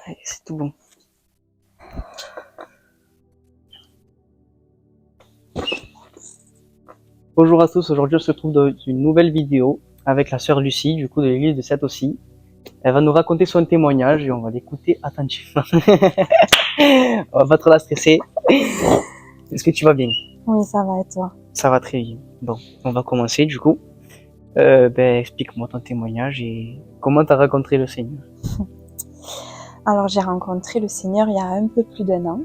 Allez, c'est tout bon. Bonjour à tous, aujourd'hui on se retrouve dans une nouvelle vidéo avec la sœur Lucie, du coup de l'église de Sète aussi. Elle va nous raconter son témoignage et on va l'écouter attentivement. On va pas trop la stresser. Est-ce que tu vas bien? Oui, ça va et toi? Ça va très bien. Bon, on va commencer du coup. Explique-moi ton témoignage et comment tu as rencontré le Seigneur. Alors, j'ai rencontré le Seigneur il y a un peu plus d'1 an.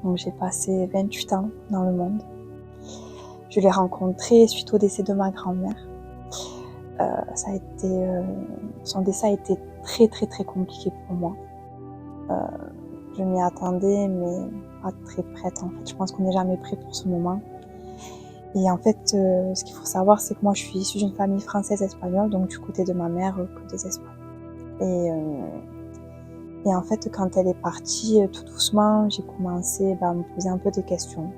Donc, j'ai passé 28 ans dans le monde. Je l'ai rencontré suite au décès de ma grand-mère. Son décès a été très très très compliqué pour moi. Je m'y attendais, mais pas très prête en fait. Je pense qu'on n'est jamais prêt pour ce moment. Et en fait, ce qu'il faut savoir, c'est que moi, je suis issue d'une famille française-espagnole, donc du côté de ma mère, que des Espagnols. Et en fait, quand elle est partie, tout doucement, j'ai commencé à me poser un peu des questions.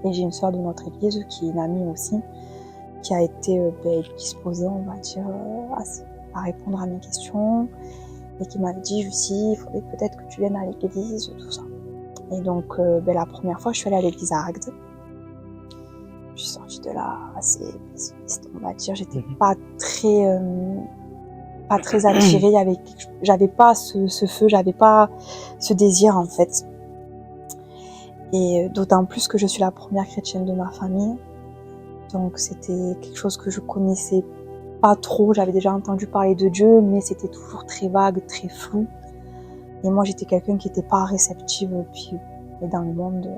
Et j'ai une sœur de notre église, qui est une amie aussi, qui a été disposée, on va dire, à répondre à mes questions. Et qui m'avait dit, Lucie, il faudrait peut-être que tu viennes à l'église, tout ça. Et donc, la première fois, je suis allée à l'église à Agde. Je suis sortie de là assez pessimiste, on va dire. J'étais pas très attirée, j'avais pas ce feu, j'avais pas ce désir en fait. Et d'autant plus que je suis la première chrétienne de ma famille, donc c'était quelque chose que je connaissais pas trop. J'avais déjà entendu parler de Dieu, mais c'était toujours très vague, très flou. Et moi j'étais quelqu'un qui était pas réceptive, et dans le monde,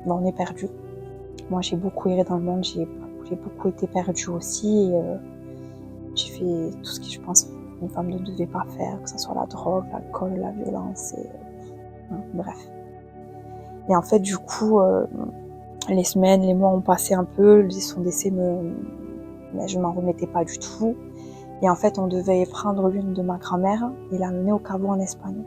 on est perdu. Moi j'ai beaucoup erré dans le monde, j'ai beaucoup été perdue aussi. Et, j'ai fait tout ce que je pense une femme ne devait pas faire, que ce soit la drogue, l'alcool, la violence, bref. Et en fait, du coup, les semaines, les mois ont passé un peu, son décès je m'en remettais pas du tout. Et en fait, on devait prendre l'une de ma grand-mère et l'amener au Cabo en Espagne.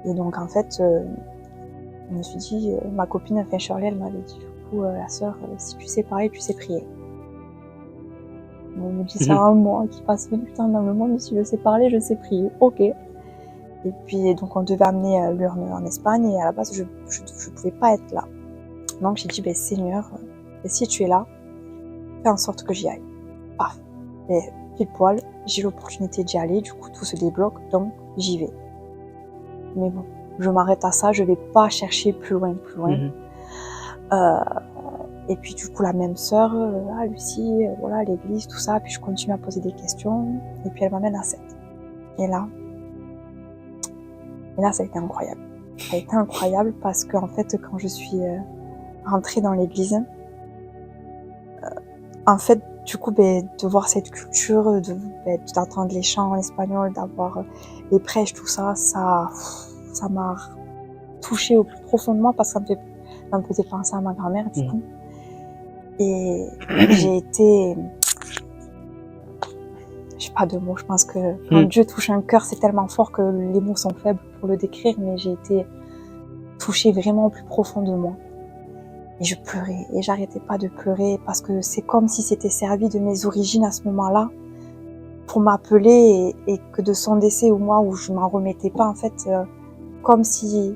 Et donc, en fait, je me suis dit, ma copine, Shirley, elle m'avait dit, du coup, la sœur, si tu sais parler, tu sais prier. On me dit ça à moi qui passe 28 ans dans le monde, si je sais parler, je sais prier. Ok. Et puis donc on devait amener l'urne en Espagne et à la base je pouvais pas être là. Donc j'ai dit Seigneur, si tu es là, fais en sorte que j'y aille. Paf. Et pile poil, j'ai l'opportunité d'y aller, du coup tout se débloque, donc j'y vais. Mais bon, je m'arrête à ça, je vais pas chercher plus loin. Et puis du coup la même sœur, Lucie, voilà l'église, tout ça, puis je continue à poser des questions, et puis elle m'amène à Sète. Et là ça a été incroyable. Ça a été incroyable parce que en fait quand je suis rentrée dans l'église, en fait du coup de voir cette culture, d'entendre les chants en espagnol, d'avoir les prêches, tout ça, ça m'a touchée au plus profond de moi parce que ça me faisait penser à ma grand-mère du coup. Et j'ai été, j'ai pas de mots, je pense que quand Dieu touche un cœur, c'est tellement fort que les mots sont faibles pour le décrire, mais j'ai été touchée vraiment au plus profond de moi. Et je pleurais, et j'arrêtais pas de pleurer parce que c'est comme si c'était servi de mes origines à ce moment-là pour m'appeler et que de son décès ou moi où je m'en remettais pas en fait, comme si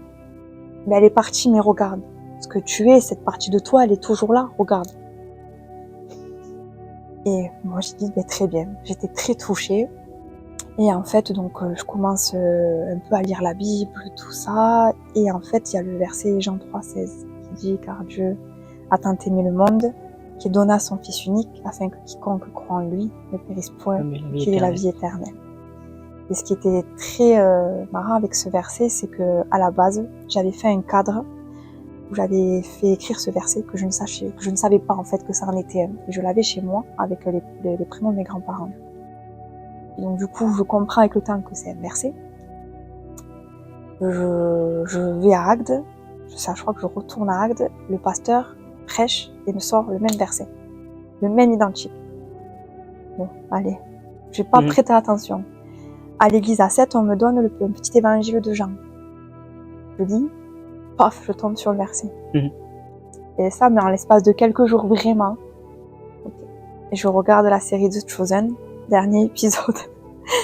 elle est partie mais regarde, ce que tu es, cette partie de toi, elle est toujours là, regarde. Et moi j'ai dit très bien, j'étais très touchée. Et en fait donc je commence un peu à lire la Bible, tout ça, et en fait il y a le verset Jean 3,16 qui dit car Dieu a tant aimé le monde qu'il donna son Fils unique afin que quiconque croit en lui ne périsse point, qu'il ait la vie éternelle. Et ce qui était très marrant avec ce verset, c'est que à la base j'avais fait un cadre où j'avais fait écrire ce verset que je ne savais pas en fait que ça en était un. Et je l'avais chez moi avec les prénoms de mes grands-parents. Et donc du coup je comprends avec le temps que c'est un verset. Je vais à Agde, je crois que je retourne à Agde, le pasteur prêche et me sort le même verset, le même identique. Bon, allez, j'ai pas prêté attention. À l'église à Sète, on me donne un petit évangile de Jean. Je lis, paf, je tombe sur le verset. Et ça, mais en l'espace de quelques jours, vraiment. Okay. Et je regarde la série The Chosen, dernier épisode.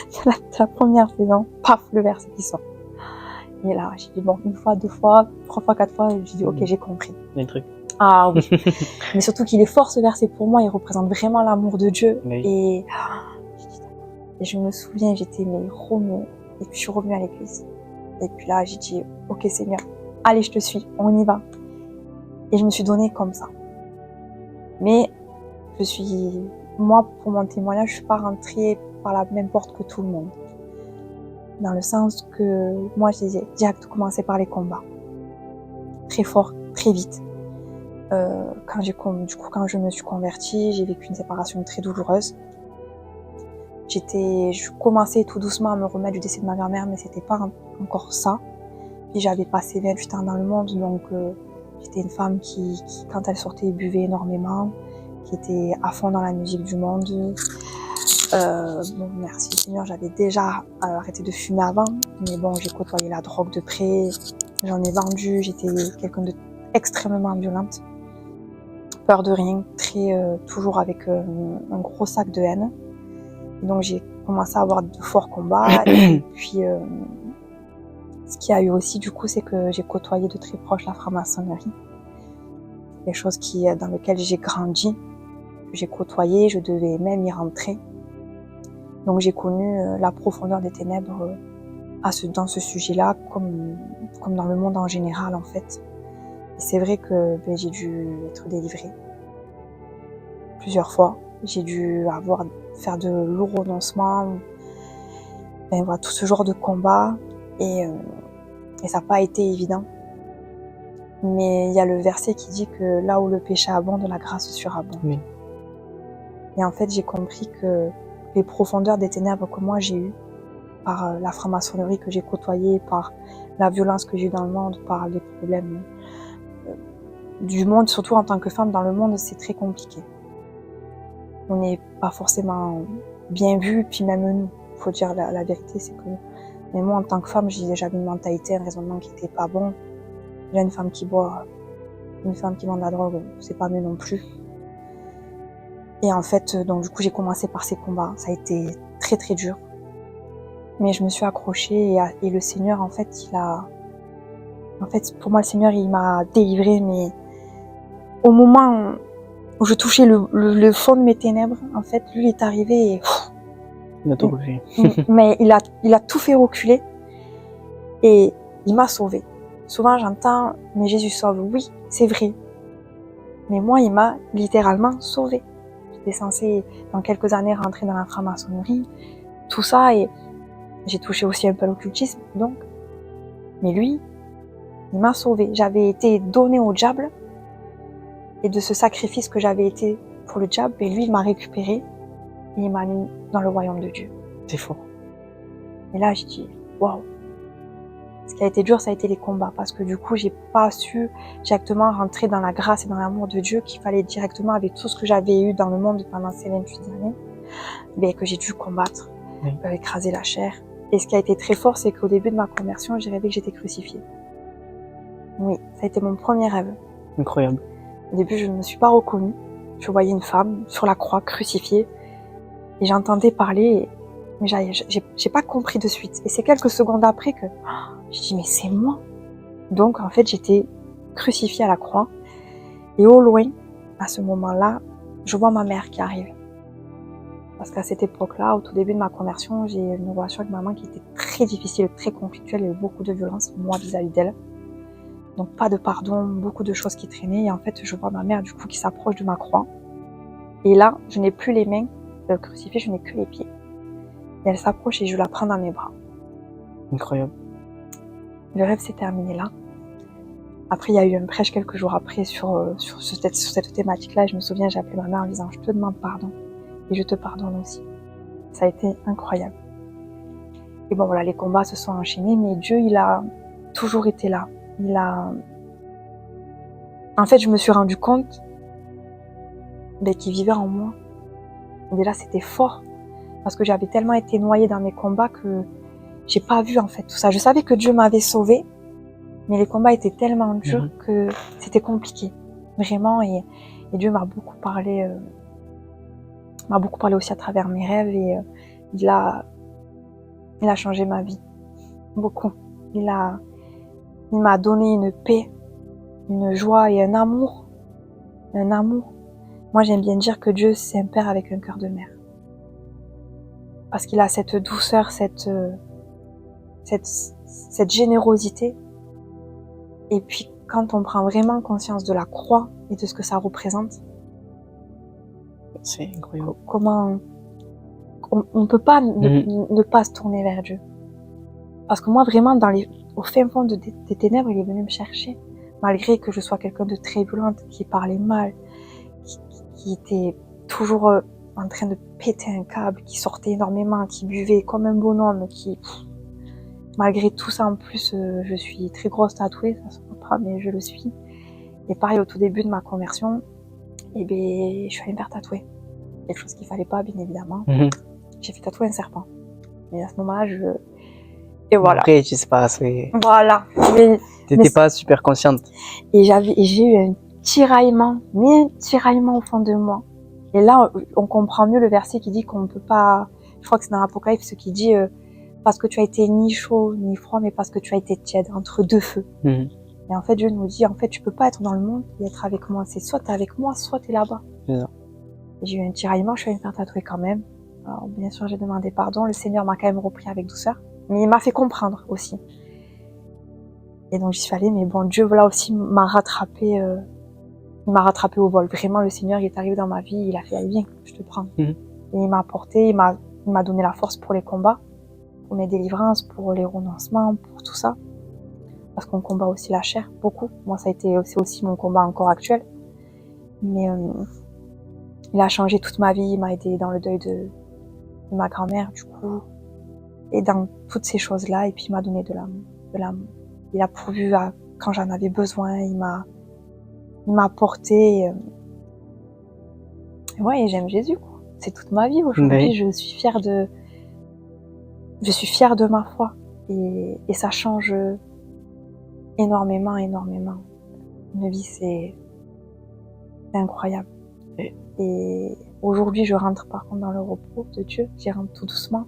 C'est la première saison, paf, le verset qui sort. Et là, j'ai dit bon, 1 fois, 2 fois, 3 fois, 4 fois, et j'ai dit ok, j'ai compris. Il y a un truc. Ah oui. Mais surtout qu'il est fort ce verset pour moi, il représente vraiment l'amour de Dieu. Oui. Et, et je me souviens, j'étais revenue, et puis je suis revenue à l'église. Et puis là, j'ai dit ok Seigneur, allez, je te suis, on y va. Et je me suis donnée comme ça. Mais moi, pour mon témoignage, je suis pas rentrée par la même porte que tout le monde. Dans le sens que moi, j'ai direct commencé par les combats. Très fort, très vite. Quand je me suis convertie, j'ai vécu une séparation très douloureuse. Je commençais tout doucement à me remettre du décès de ma grand-mère, mais c'était pas encore ça. Puis j'avais passé 28 ans dans le monde, donc j'étais une femme qui, quand elle sortait, buvait énormément, qui était à fond dans la musique du monde. Bon, merci Seigneur, j'avais déjà arrêté de fumer avant, mais bon, j'ai côtoyé la drogue de près, j'en ai vendu, j'étais quelqu'un d'extrêmement violente. Peur de rien, toujours avec un gros sac de haine. Donc j'ai commencé à avoir de forts combats. Et puis ce qu'il y a eu aussi du coup, c'est que j'ai côtoyé de très proche la franc-maçonnerie. Des choses dans lesquelles j'ai grandi, que j'ai côtoyé, je devais même y rentrer. Donc j'ai connu la profondeur des ténèbres dans ce sujet-là, comme dans le monde en général en fait. Et c'est vrai que j'ai dû être délivrée plusieurs fois. J'ai dû faire de lourds renoncements, voilà, tout ce genre de combat. Et ça n'a pas été évident. Mais il y a le verset qui dit que là où le péché abonde, la grâce surabonde. Oui. Et en fait, j'ai compris que les profondeurs des ténèbres que moi j'ai eues, par la franc-maçonnerie que j'ai côtoyée, par la violence que j'ai eue dans le monde, par les problèmes du monde, surtout en tant que femme dans le monde, c'est très compliqué. On n'est pas forcément bien vu, puis même nous, faut dire la vérité, c'est que mais moi en tant que femme, j'avais une mentalité, un raisonnement qui était pas bon. Déjà une femme qui boit, une femme qui vend de la drogue, c'est pas mieux non plus. Et en fait, donc du coup j'ai commencé par ces combats, ça a été très très dur. Mais je me suis accrochée et le Seigneur en fait pour moi le Seigneur il m'a délivrée, mais au moment où je touchais le fond de mes ténèbres, en fait lui est arrivé et Il a tout refait. mais il a tout fait reculer et il m'a sauvée. Souvent j'entends mais Jésus sauve, oui c'est vrai, mais moi il m'a littéralement sauvée. J'étais censée dans quelques années rentrer dans la franc-maçonnerie, tout ça, et j'ai touché aussi un peu à l'occultisme donc, mais lui il m'a sauvée. J'avais été donnée au diable et de ce sacrifice que j'avais été pour le diable, et lui il m'a récupérée et il m'a mis dans le royaume de Dieu. C'est fort. Et là, je dis, waouh. Ce qui a été dur, ça a été les combats, parce que du coup, j'ai pas su directement rentrer dans la grâce et dans l'amour de Dieu, qu'il fallait directement, avec tout ce que j'avais eu dans le monde pendant ces 28 années, mais que j'ai dû combattre, Oui. Écraser la chair. Et ce qui a été très fort, c'est qu'au début de ma conversion, j'ai rêvé que j'étais crucifiée. Oui, ça a été mon premier rêve. Incroyable. Au début, je ne me suis pas reconnue. Je voyais une femme sur la croix, crucifiée, et j'entendais parler, mais j'ai pas compris de suite. Et c'est quelques secondes après que je dis mais c'est moi. Donc en fait j'étais crucifiée à la croix, et au loin, à ce moment-là, je vois ma mère qui arrive. Parce qu'à cette époque-là, au tout début de ma conversion, j'ai une relation avec ma maman qui était très difficile, très conflictuelle, il y a eu beaucoup de violence, moi vis-à-vis d'elle. Donc pas de pardon, beaucoup de choses qui traînaient, et en fait je vois ma mère du coup qui s'approche de ma croix. Et là, je n'ai plus les mains crucifiées, je n'ai que les pieds. Et elle s'approche et je la prends dans mes bras. Incroyable. Le rêve s'est terminé là. Après, il y a eu un prêche quelques jours après sur cette thématique-là. Et je me souviens, j'ai appelé ma mère en disant « Je te demande pardon. Et je te pardonne aussi. » Ça a été incroyable. Et bon, voilà, les combats se sont enchaînés, mais Dieu, il a toujours été là. En fait, je me suis rendu compte qu'il vivait en moi. Et déjà, c'était fort. Parce que j'avais tellement été noyée dans mes combats que j'ai pas vu en fait tout ça. Je savais que Dieu m'avait sauvée, mais les combats étaient tellement durs que c'était compliqué, vraiment. Et Dieu m'a beaucoup parlé aussi à travers mes rêves, et il a Il a changé ma vie. Beaucoup. Il m'a donné une paix, une joie et un amour. Un amour. Moi, j'aime bien dire que Dieu, c'est un père avec un cœur de mère. Parce qu'il a cette douceur, cette générosité. Et puis, quand on prend vraiment conscience de la croix et de ce que ça représente, c'est incroyable. Comment on ne peut pas ne pas se tourner vers Dieu. Parce que moi, vraiment, au fin fond des ténèbres, il est venu me chercher. Malgré que je sois quelqu'un de très violente, qui parlait mal, qui était toujours en train de péter un câble, qui sortait énormément, qui buvait comme un bonhomme, malgré tout ça, en plus, je suis très grosse tatouée, ça se voit pas, mais je le suis. Et pareil, au tout début de ma conversion, je suis allée me faire tatouer. Quelque chose qu'il fallait pas, bien évidemment. J'ai fait tatouer un serpent. Mais à ce moment-là, et voilà. Après, je sais pas, c'est... Voilà. T'étais pas super consciente. Et j'ai eu un tiraillement au fond de moi. Et là, on comprend mieux le verset qui dit qu'on ne peut pas, je crois que c'est dans l'Apocalypse qui dit, parce que tu as été ni chaud, ni froid, mais parce que tu as été tiède, entre deux feux. Et en fait, Dieu nous dit, en fait, tu peux pas être dans le monde et être avec moi. C'est soit t'es avec moi, soit t'es là-bas. J'ai eu un tiraillement, je suis allée me faire tatouer quand même. Alors, bien sûr, j'ai demandé pardon. Le Seigneur m'a quand même repris avec douceur. Mais il m'a fait comprendre aussi. Et donc, j'y suis allée. Mais bon, Dieu, voilà, aussi, m'a rattrapé, il m'a rattrapé au vol. Vraiment, le Seigneur, il est arrivé dans ma vie. Il a fait, allez, viens, je te prends. Et il m'a apporté, il m'a donné la force pour les combats, pour mes délivrances, pour les renoncements, pour tout ça. Parce qu'on combat aussi la chair, beaucoup. Moi, c'est aussi mon combat encore actuel. Mais il a changé toute ma vie, il m'a aidé dans le deuil de ma grand-mère, du coup. Et dans toutes ces choses-là, et puis il m'a donné de l'amour. Il a pourvu quand j'en avais besoin, il m'a porté. Ouais, et j'aime Jésus, quoi. C'est toute ma vie aujourd'hui. Je suis fière de ma foi. Et ça change énormément. Une vie, c'est incroyable. Et aujourd'hui, je rentre par contre dans le repos de Dieu. J'y rentre tout doucement.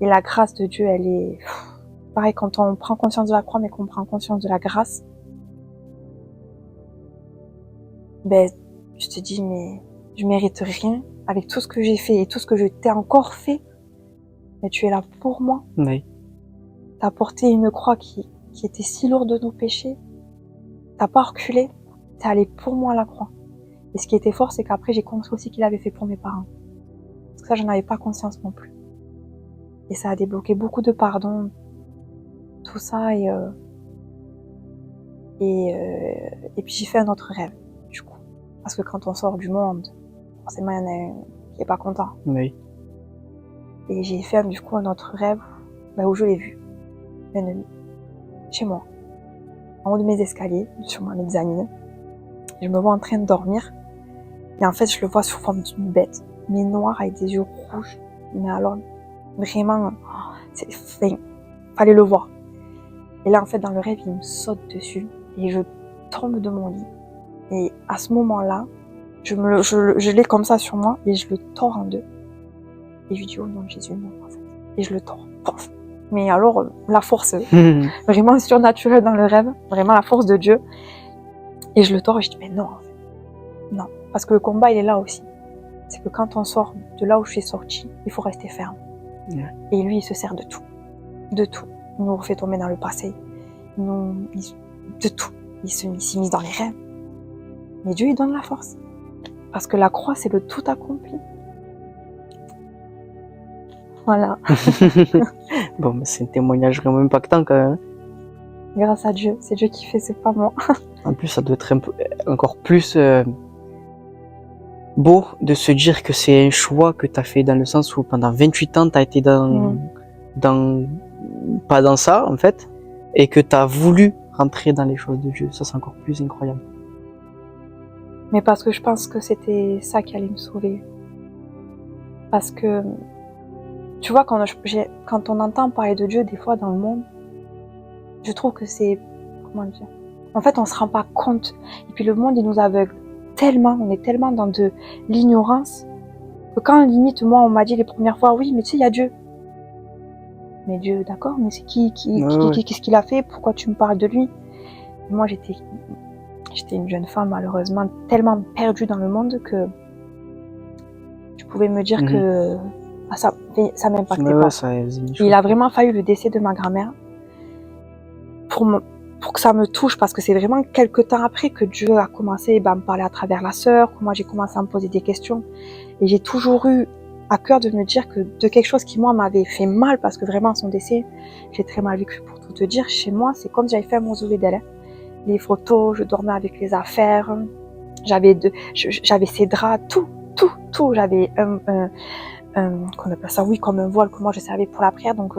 Et la grâce de Dieu, elle est... Pareil, quand on prend conscience de la croix, mais qu'on prend conscience de la grâce, je te dis, mais je mérite rien. Avec tout ce que j'ai fait et tout ce que je t'ai encore fait, mais tu es là pour moi. Oui. T'as porté une croix qui était si lourde de nos péchés. T'as pas reculé. T'es allé pour moi à la croix. Et ce qui était fort, c'est qu'après, j'ai compris aussi qu'il avait fait pour mes parents. Parce que ça, j'en avais pas conscience non plus. Et ça a débloqué beaucoup de pardon. Tout ça, et puis j'ai fait un autre rêve, du coup. Parce que quand on sort du monde, forcément, il y en a un qui est pas content. Oui. Et j'ai fait, du coup, un autre rêve, où je l'ai vu. Un ennemi. Chez moi. En haut de mes escaliers, sur ma mezzanine. Je me vois en train de dormir. Et en fait, je le vois sous forme d'une bête. Mais noire, avec des yeux rouges. Mais alors, vraiment, fallait le voir. Et là, en fait, dans le rêve, il me saute dessus. Et je tombe de mon lit. Et à ce moment-là, je l'ai comme ça sur moi. Et je le tords en deux. Et je lui dis, oh non, Jésus, non, en fait. Et je le tords. Pof. Mais alors, la force, vraiment surnaturelle dans le rêve. Vraiment la force de Dieu. Et je le tords et je dis, mais non, en fait. Non. Parce que le combat, il est là aussi. C'est que quand on sort de là où je suis sortie, il faut rester ferme. Et lui, il se sert de tout. De tout. Il nous refait tomber dans le passé. De tout. Il s'immisce dans les rêves. Mais Dieu, il donne la force. Parce que la croix, c'est le tout accompli. Voilà. Bon, mais c'est un témoignage vraiment impactant quand même. Grâce à Dieu. C'est Dieu qui fait, c'est pas moi. En plus, ça doit être encore plus beau de se dire que c'est un choix que tu as fait dans le sens où pendant 28 ans, tu as été pas dans ça, en fait, et que tu as voulu rentrer dans les choses de Dieu. Ça, c'est encore plus incroyable. Mais parce que je pense que c'était ça qui allait me sauver. Parce que, tu vois, quand on entend parler de Dieu, des fois, dans le monde, je trouve que c'est... Comment dire ? En fait, on se rend pas compte. Et puis, le monde, il nous aveugle tellement. On est tellement dans de l'ignorance que quand, limite, moi, on m'a dit les premières fois, oui, mais tu sais, il y a Dieu. mais Dieu, d'accord, mais c'est qui, Ouais. qu'est-ce qu'il a fait? Pourquoi tu me parles de lui? Et moi, j'étais une jeune femme, malheureusement, tellement perdue dans le monde que je pouvais me dire Mhm. que ça m'impactait Ouais, pas. ça, c'est une Il chose. a vraiment fallu le décès de ma grand-mère pour que ça me touche, parce que c'est vraiment quelques temps après que Dieu a commencé à me parler à travers la sœur, que moi j'ai commencé à me poser des questions. Et j'ai toujours eu à cœur de me dire que de quelque chose qui, moi, m'avait fait mal, parce que vraiment son décès, j'ai très mal vécu, pour tout te dire. Chez moi, c'est comme si j'avais fait un mausolée d'elle. Les photos, je dormais avec les affaires, j'avais ses draps, tout. J'avais qu'on appelle ça, oui, comme un voile que moi je servais pour la prière. Donc,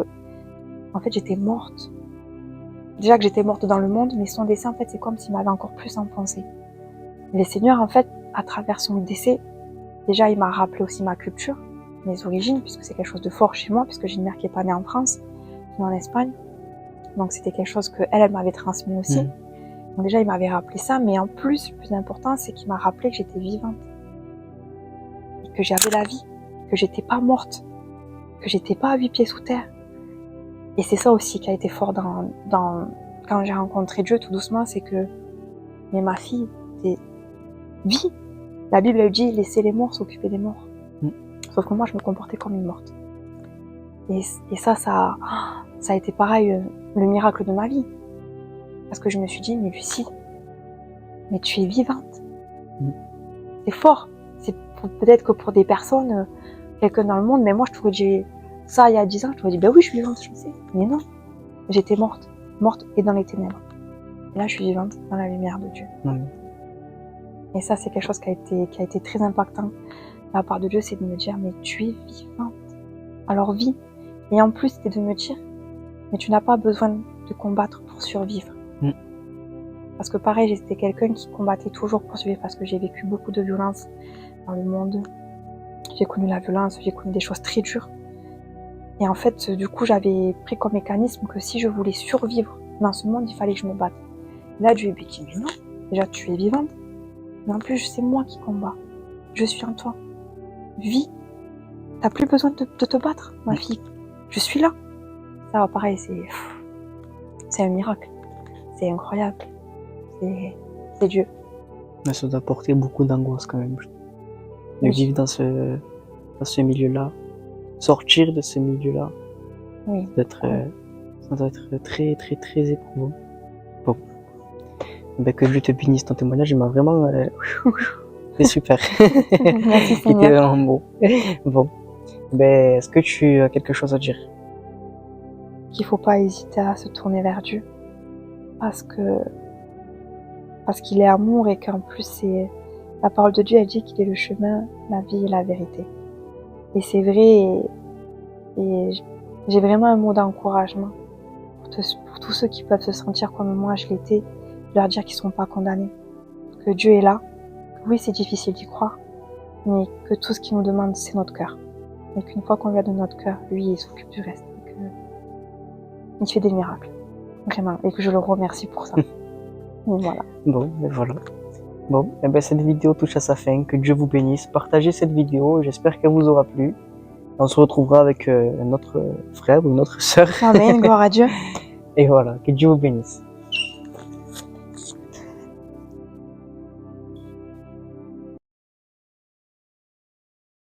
en fait, j'étais morte. Déjà que j'étais morte dans le monde, mais son décès, en fait, c'est comme s'il m'avait encore plus enfoncée. Et le Seigneur, en fait, à travers son décès, déjà, il m'a rappelé aussi ma culture, mes origines, puisque c'est quelque chose de fort chez moi, puisque j'ai une mère qui n'est pas née en France, mais en Espagne. Donc, c'était quelque chose que elle m'avait transmis aussi. Mhm. Donc, déjà, il m'avait rappelé ça, mais en plus, le plus important, c'est qu'il m'a rappelé que j'étais vivante. Et que j'avais la vie, que j'étais pas morte, que j'étais pas à 8 pieds sous terre. Et c'est ça aussi qui a été fort quand j'ai rencontré Dieu tout doucement, c'est que, mais ma fille, vis. La Bible, elle dit, laissez les morts s'occuper des morts. Sauf que moi, je me comportais comme une morte. Et ça a été pareil, le miracle de ma vie. Parce que je me suis dit, mais Lucie, mais tu es vivante. C'est fort. C'est peut-être que pour des personnes, quelqu'un dans le monde, mais moi, je t'aurais dit ça il y a 10 ans, je t'aurais dit, ben oui, je suis vivante, je sais. Mais non, j'étais morte et dans les ténèbres. Et là, je suis vivante dans la lumière de Dieu. Et ça, c'est quelque chose qui a été très impactant de la part de Dieu, c'est de me dire, mais tu es vivante. Alors vis. Et en plus, c'était de me dire, mais tu n'as pas besoin de combattre pour survivre. Parce que pareil, j'étais quelqu'un qui combattait toujours pour survivre, parce que j'ai vécu beaucoup de violence dans le monde. J'ai connu la violence, j'ai connu des choses très dures. Et en fait, du coup, j'avais pris comme mécanisme que si je voulais survivre dans ce monde, il fallait que je me batte. Et là, Dieu m'a dit, mais non, déjà tu es vivante, mais en plus, c'est moi qui combats. Je suis en toi. Vis. T'as plus besoin de te battre, ma fille. Je suis là. Ça, pareil, c'est un miracle. C'est incroyable. C'est Dieu. Mais ça doit porter beaucoup d'angoisse quand même. De vivre dans ce milieu-là. Sortir de ce milieu-là. Oui. Ça doit être très, très, très éprouvant. Bon. Ben, que Dieu te bénisse, ton témoignage, il m'a vraiment... c'est super. Merci Il était Seigneur. vraiment beau. Bon. Ben, est-ce que tu as quelque chose à dire? Qu'il faut pas hésiter à se tourner vers Dieu. Parce qu'il est amour, et qu'en plus, c'est la parole de Dieu, elle dit qu'il est le chemin, la vie et la vérité. Et c'est vrai, et j'ai vraiment un mot d'encouragement pour tous ceux qui peuvent se sentir comme moi je l'étais, leur dire qu'ils ne seront pas condamnés, que Dieu est là, que oui, c'est difficile d'y croire, mais que tout ce qu'il nous demande, c'est notre cœur. Et qu'une fois qu'on lui a donné notre cœur, lui, il s'occupe du reste. Il fait des miracles, vraiment, et que je le remercie pour ça. Voilà. Bon, ben voilà. Bon, et ben cette vidéo touche à sa fin. Que Dieu vous bénisse. Partagez cette vidéo. J'espère qu'elle vous aura plu. On se retrouvera avec notre frère ou notre sœur. Amen, gloire à Dieu. Et voilà, que Dieu vous bénisse.